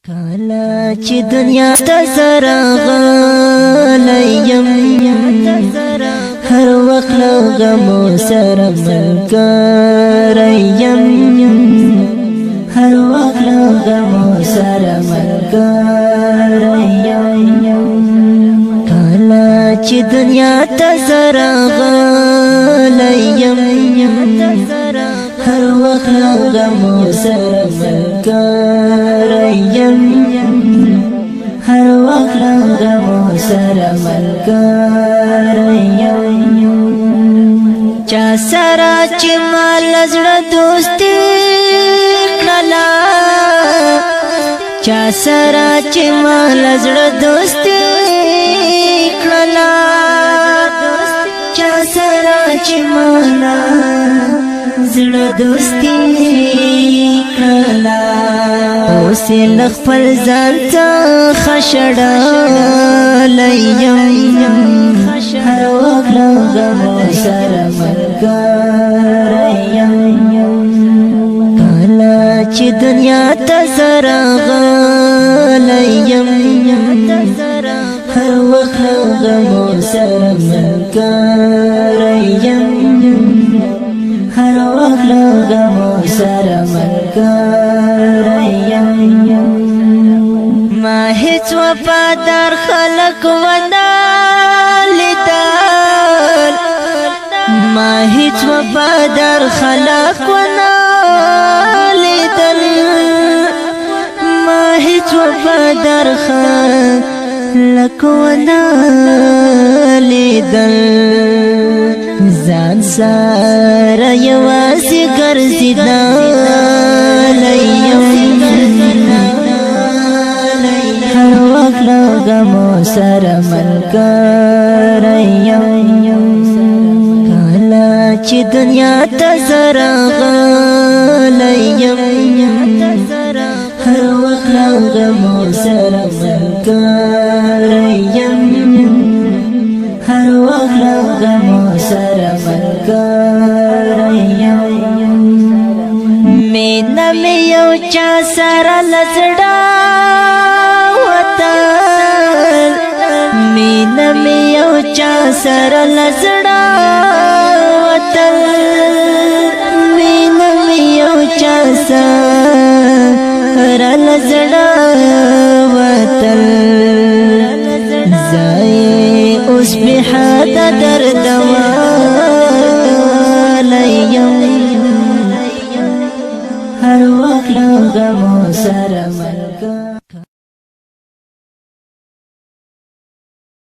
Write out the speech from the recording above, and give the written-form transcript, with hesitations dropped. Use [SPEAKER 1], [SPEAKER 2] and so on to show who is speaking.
[SPEAKER 1] کالا چې دنیا ته زرا غلیم هر وخت له غمو سره ملګریم هر وخت له غمو سره ملګریم کالا چې دنیا ته زرا غلیم هر وخت له غمو سره ملګریم هر وخت له غمو سره ملګریم چا سره چې مال زړه دوستي کړلا چا سره چې مال زړه دوستي کړلا چا سره چې مال زړه دوستي کړلا اوس لخپل ځان ته خشړلیم هر وخت له غمو سره ملګریم کله چې دنیا ته زرا غلیم هر وخت له غمو سره ملګریم هر وخت له غمو سره ملګریم ما هیڅ وفادار خلق ونه لیدل ما هیڅ وفادار خلق ونه لیدل ما هیڅ وفادار خلق ونه لیدل ځان سره یوازې ګرځېدلیم هر وخت له غمو سره ملګریم کله چې دنیا ته زرا غلیم هر وخت له غمو سره ملګریم هر وخت له غمو سره ملګریم مینه مې یو چا سره له زړه وتل مینه مې یو چا سره له زړه وتل مینه مې یو چا سره له زړه وتل اوس به حد درد ولیم هر وخت له غمو سره ملګریم